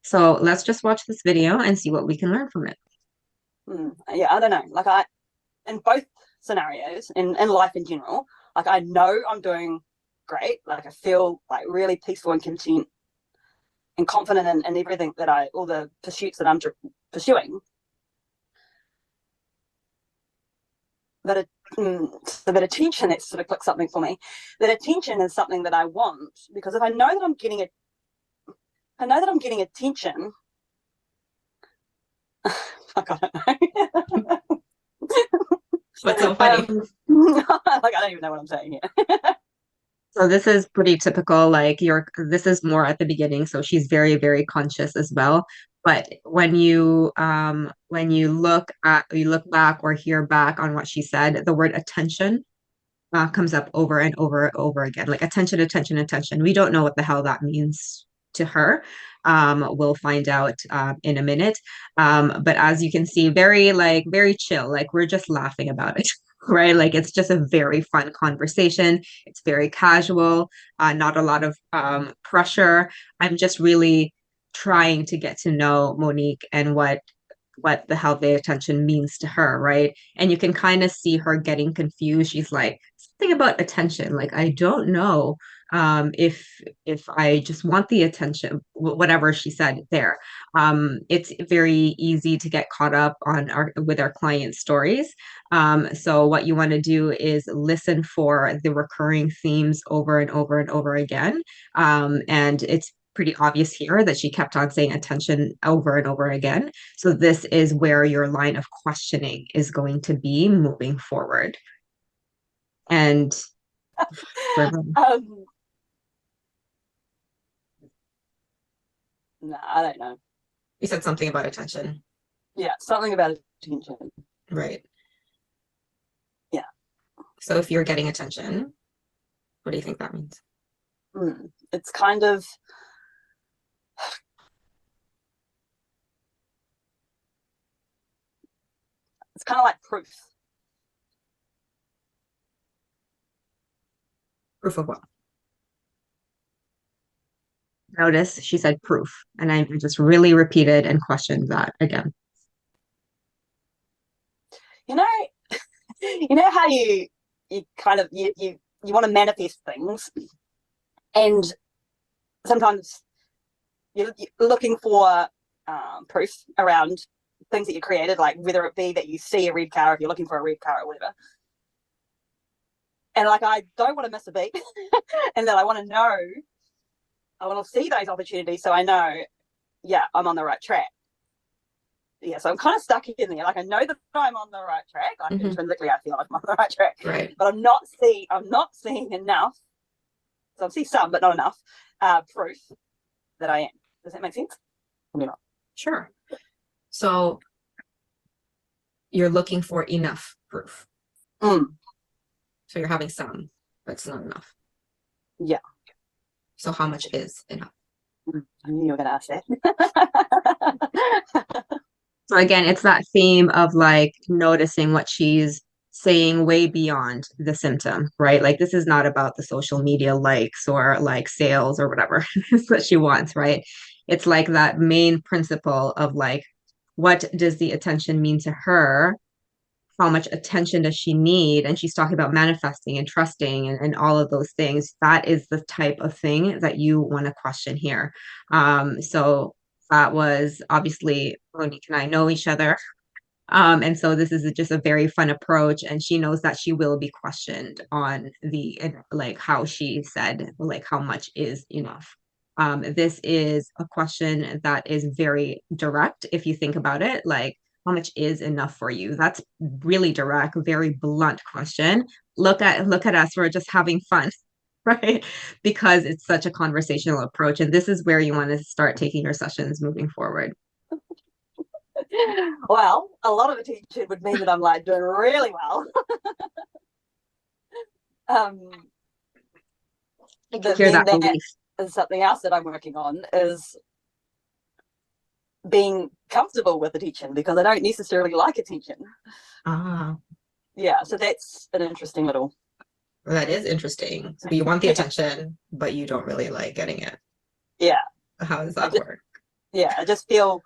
So let's just watch this video and see what we can learn from it. Yeah, I don't know. In both scenarios, in life in general, like I know I'm doing great. Like I feel like really peaceful and content and confident in everything all the pursuits that I'm pursuing. That it, so that attention, that sort of clicks something for me. That attention is something that I want, because if I know that I'm getting it, I know that I'm getting attention. I don't know. What's so funny? Like I don't even know what I'm saying here. So this is pretty typical, like this is more at the beginning, so she's very, very conscious as well. But when you look back or hear back on what she said, the word attention comes up over and over and over again. Like attention, attention, attention. We don't know what the hell that means to her. We'll find out in a minute. But as you can see, very chill. Like we're just laughing about it. Right? Like it's just a very fun conversation. It's very casual, not a lot of pressure. I'm just really trying to get to know Monique and what the hell the attention means to her, right? And you can kind of see her getting confused. She's like, something about attention. Like, I don't know if I just want the attention, whatever she said there. It's very easy to get caught up on our with our client stories. So what you want to do is listen for the recurring themes over and over and over again. And it's pretty obvious here that she kept on saying attention over and over again. So this is where your line of questioning is going to be moving forward. And um, no, I don't know. you said something about attention. Yeah, something about attention. Right. Yeah. So if you're getting attention, what do you think that means? It's kind of like proof. Proof of what? Notice she said proof, and I just really repeated and questioned that again. You know, you know how you kind of you want to manifest things, and sometimes you're looking for proof around things that you created, like whether it be that you see a red car, if you're looking for a red car or whatever. And like I don't want to miss a beat, and that I want to know, I want to see those opportunities so I know, yeah, I'm on the right track. Yeah, so I'm kind of stuck in there. Like I know that I'm on the right track. Like intrinsically, I feel like I'm on the right track. Right. But I'm not seeing enough. So I see some, but not enough proof that I am. Does that make sense? Not. Sure. So you're looking for enough proof. So you're having some, but it's not enough. Yeah. So how much is enough? I knew you were going to ask that. So again, it's that theme of like noticing what she's saying way beyond the symptom, right? Like this is not about the social media likes or like sales or whatever that she wants, right? It's like that main principle of like, what does the attention mean to her? How much attention does she need? And she's talking about manifesting and trusting and all of those things. That is the type of thing that you want to question here. So that was obviously Monique and I know each other. And so this is just a very fun approach. And she knows that she will be questioned on like how she said, like how much is enough. This is a question that is very direct if you think about it, like how much is enough for you? That's really direct, very blunt question. Look at us, we're just having fun, right? Because it's such a conversational approach. And this is where you want to start taking your sessions moving forward. Well, a lot of attention would mean that I'm like doing really well. Hear that belief. Is something else that I'm working on is being comfortable with attention, because I don't necessarily like attention. Yeah, so that's an interesting little. That is interesting. So you want the attention, but you don't really like getting it. Yeah. How does that work? Yeah, I just feel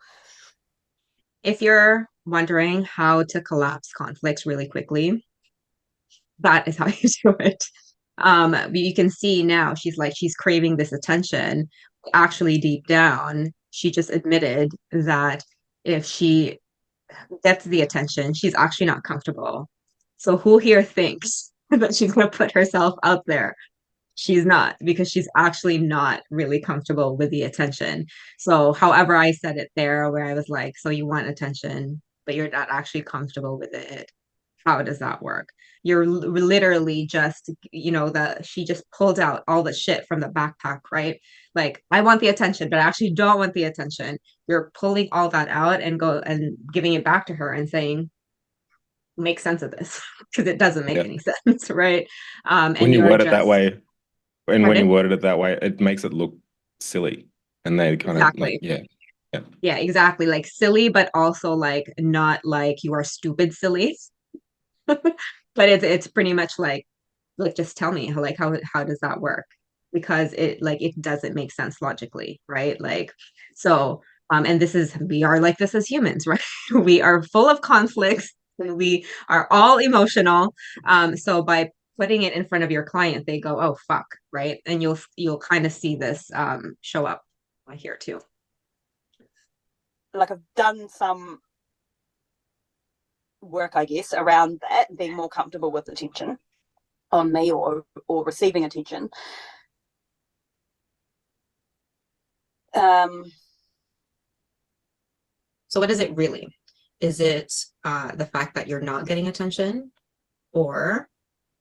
If you're wondering how to collapse conflicts really quickly, that is how you do it. You can see now she's craving this attention. Actually, deep down, she just admitted that if she gets the attention, she's actually not comfortable. So who here thinks that she's going to put herself out there? She's not, because she's actually not really comfortable with the attention. So, however, I said it there, where I was like, so you want attention, but you're not actually comfortable with it. How does that work? You're literally just, that she just pulled out all the shit from the backpack, right? Like, I want the attention, but I actually don't want the attention. You're pulling all that out and go and giving it back to her and saying, make sense of this, because it doesn't make Yeah. any sense, right? When And you you're word it that just, way, and when you pardon? worded it that way, it makes it look silly. And they kind of like, Exactly. yeah, yeah, Yeah, exactly. Like silly, but also like not like you are stupid silly. But it's pretty much like just tell me how does that work? Because it doesn't make sense logically, right? Like so and we are like this as humans, right? We are full of conflicts and we are all emotional. So by putting it in front of your client, they go, "Oh fuck," right? And you'll kind of see this show up here too. like I've done some work, I guess, around that, being more comfortable with attention on me or receiving attention. Um, So what is it really? Is it the fact that you're not getting attention, or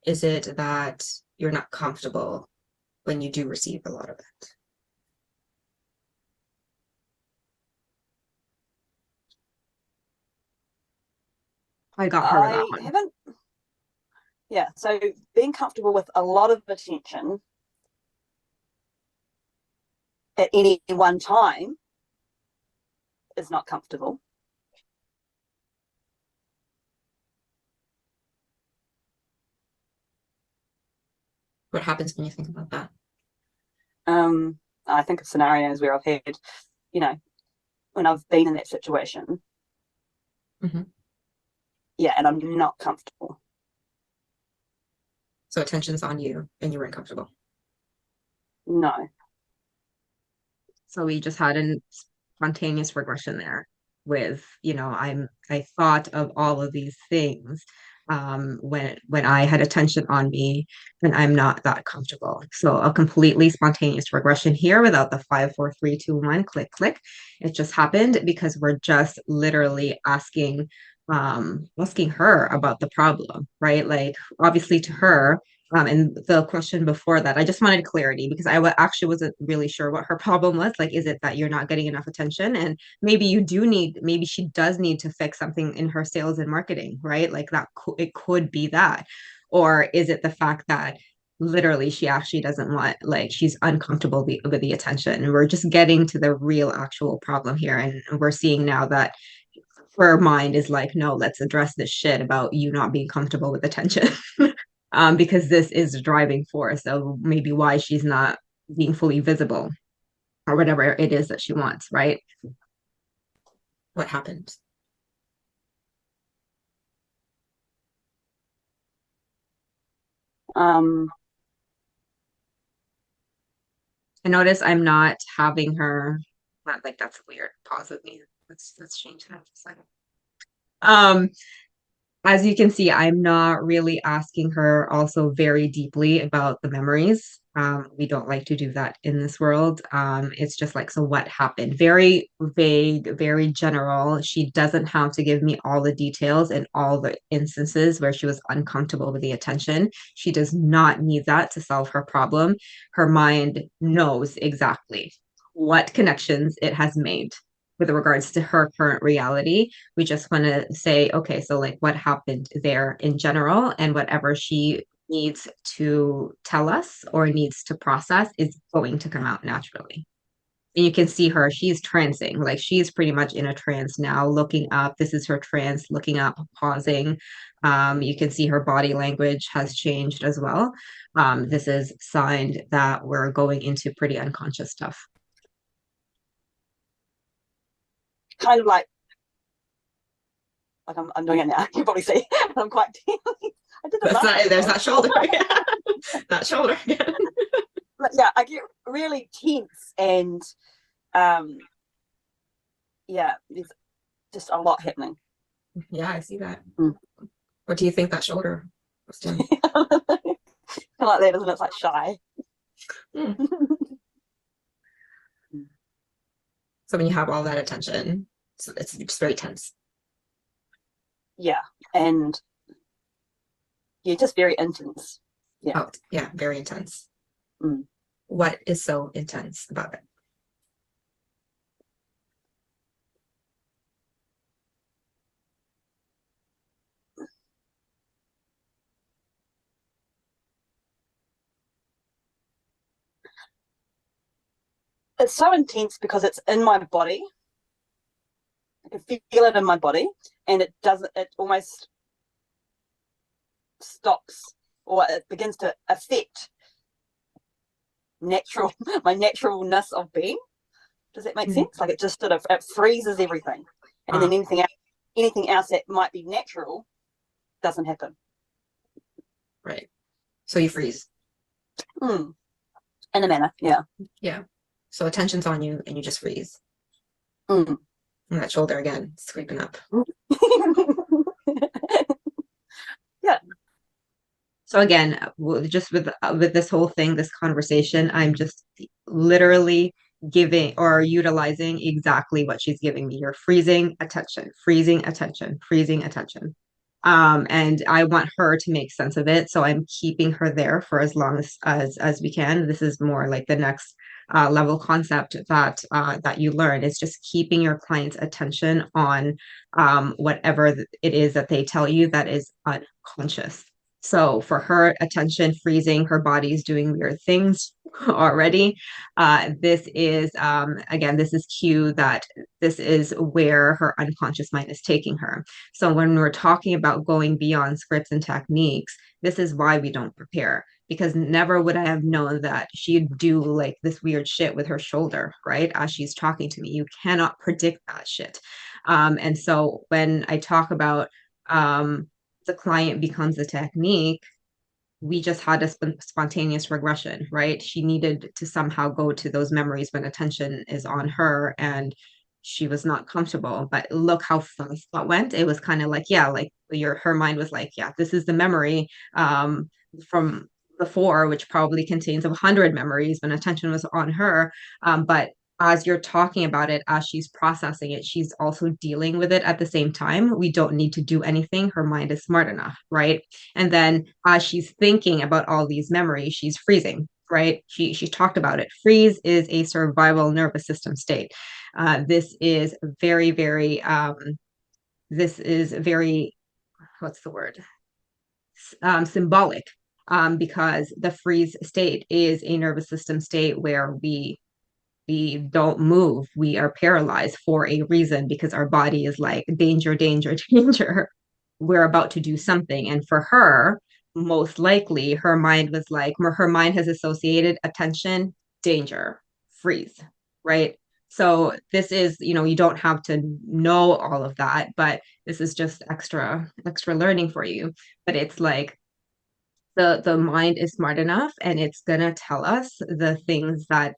is it that you're not comfortable when you do receive a lot of it? I got her with that I one. haven't, yeah. So being comfortable with a lot of attention at any one time is not comfortable. What happens when you think about that? I think of scenarios where I've had, you know, when I've been in that situation, Mhm. yeah, and I'm not comfortable. So attention's on you and you weren't comfortable. No. So we just had a spontaneous regression there with, I thought of all of these things when I had attention on me and I'm not that comfortable. So a completely spontaneous regression here without the 5, 4, 3, 2, 1, click, click. It just happened because we're just literally asking her about the problem, right? Like obviously to her, and the question before that, I just wanted clarity because actually wasn't really sure what her problem was. Like, is it that you're not getting enough attention? And maybe she does need to fix something in her sales and marketing, right? Like it could be that. Or is it the fact that literally she actually doesn't want, like, she's uncomfortable with the attention? And we're just getting to the real actual problem here. And we're seeing now that her mind is like, no, let's address this shit about you not being comfortable with attention. Because this is a driving force of maybe why she's not being fully visible or whatever it is that she wants, right? What happened? Um, I notice I'm not having her, not like that's a weird pause with me. Let's change that for a second. Um, as you can see, I'm not really asking her also very deeply about the memories. We don't like to do that in this world. It's just like, so what happened? Very vague, very general. She doesn't have to give me all the details and all the instances where she was uncomfortable with the attention. She does not need that to solve her problem. Her mind knows exactly what connections it has made with regards to her current reality. We just want to say, okay, so like what happened there in general, and whatever she needs to tell us or needs to process is going to come out naturally. And you can see her, she's trancing, like she's pretty much in a trance now, looking up. This is her trance, looking up, pausing. You can see her body language has changed as well. This is signed that we're going into pretty unconscious stuff. kind of like I'm doing it now. You can probably see I'm quite I did it That's last not, time. there's that shoulder. That shoulder again. But yeah, I get really tense and yeah, there's just a lot happening. Yeah, I see that. Mm. What do you think that shoulder was doing? Kind of like that, isn't it? It's like shy. Mm. So when you have all that attention, so it's just very tense. Yeah, and yeah, just very intense. Yeah. Oh, yeah, very intense. Mm. What is so intense about it? It's so intense because it's in my body. I can feel it in my body, and it almost stops, or it begins to affect my naturalness of being. Does that make sense? Like it just sort of it freezes everything, and then anything else that might be natural doesn't happen. Right. So you freeze. In a manner, yeah. Yeah. So attention's on you and you just freeze. Mm. And that shoulder again, it's creeping up. Yeah. So again, just with this whole thing, this conversation, I'm just literally giving or utilizing exactly what she's giving me. You're freezing attention, freezing attention, freezing attention. And I want her to make sense of it. So I'm keeping her there for as long as we can. This is more like the next level concept that you learn is just keeping your client's attention on whatever it is that they tell you that is unconscious. So for her, attention freezing, her body's doing weird things already. This is again, this is cue that this is where her unconscious mind is taking her. So when we're talking about going beyond scripts and techniques, this is why we don't prepare, because never would I have known that she'd do like this weird shit with her shoulder, right? As she's talking to me. You cannot predict that shit. And so when I talk about the client becomes a technique, we just had a spontaneous regression, right? She needed to somehow go to those memories when attention is on her and she was not comfortable. But look how fast that went. It was kind of like, yeah, like her mind was like, yeah, this is the memory from before, which probably contains 100 memories when attention was on her. But as you're talking about it, as she's processing it, she's also dealing with it at the same time. We don't need to do anything. Her mind is smart enough, right? And then as she's thinking about all these memories, she's freezing, right? She talked about it. Freeze is a survival nervous system state. This is very, very, what's the word? Symbolic, because the freeze state is a nervous system state where we don't move. We are paralyzed for a reason because our body is like danger, danger, danger. We're about to do something. And for her, most likely her mind was like, her mind has associated attention, danger, freeze, right? So this is, you don't have to know all of that, but this is just extra learning for you. But it's like the mind is smart enough and it's gonna tell us the things that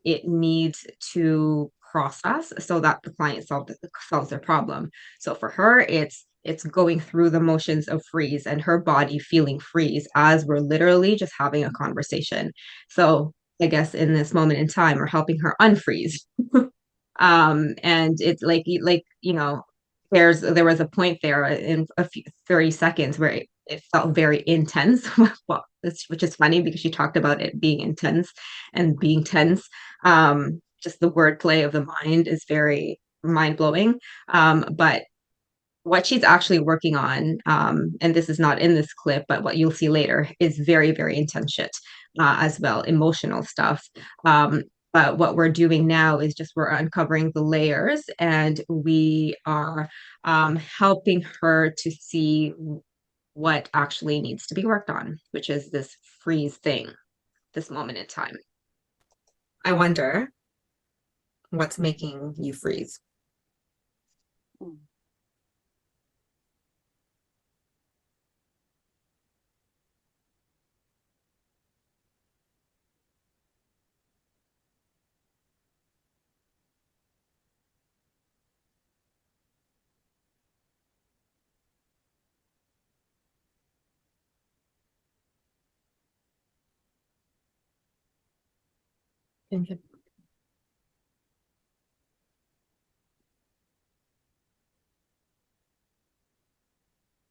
it needs to process so that the client solves their problem. So for her, it's going through the motions of freeze and her body feeling freeze as we're literally just having a conversation. So I guess in this moment in time, we're helping her unfreeze. And it's like there was a point there in a few 30 seconds where it felt very intense. Well, which is funny because she talked about it being intense and being tense. Just the wordplay of the mind is very mind-blowing. But what she's actually working on, and this is not in this clip, but what you'll see later is very, very intense shit as well, emotional stuff. But what we're doing now is just we're uncovering the layers and we are helping her to see what actually needs to be worked on, which is this freeze thing, this moment in time. I wonder what's making you freeze. Mm.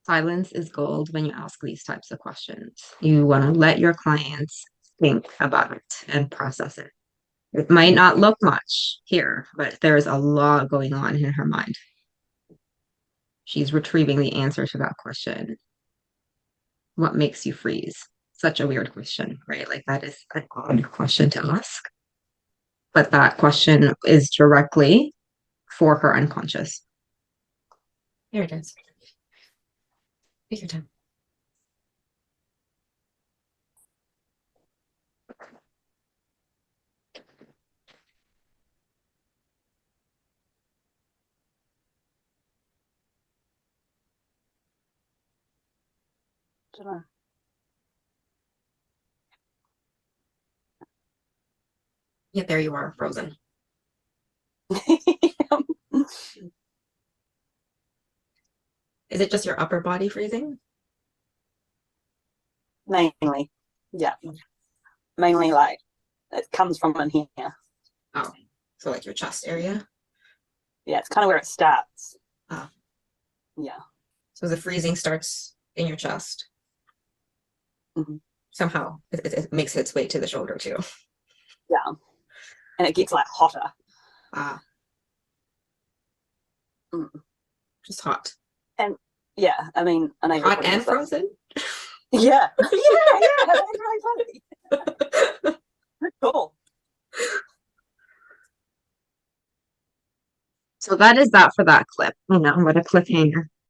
Silence is gold when you ask these types of questions. You want to let your clients think about it and process it. It might not look much here, but there's a lot going on in her mind. She's retrieving the answer to that question. What makes you freeze? Such a weird question, right? Like that is an odd question to ask. But that question is directly for her unconscious. Here it is. Take your time. Dunno. Yeah, there you are, frozen. Is it just your upper body freezing? Mainly, yeah. Mainly like it comes from in here. Oh, so like your chest area? Yeah, it's kind of where it starts. Ah. Yeah. So the freezing starts in your chest. Mhm. Somehow it makes its way to the shoulder too. Yeah. And it gets like hotter. Ah. Mm. Just hot. And yeah, I mean, I know Hot and frozen? Yeah. Yeah, that's really funny. Cool. So that is that for that clip. What a cliffhanger.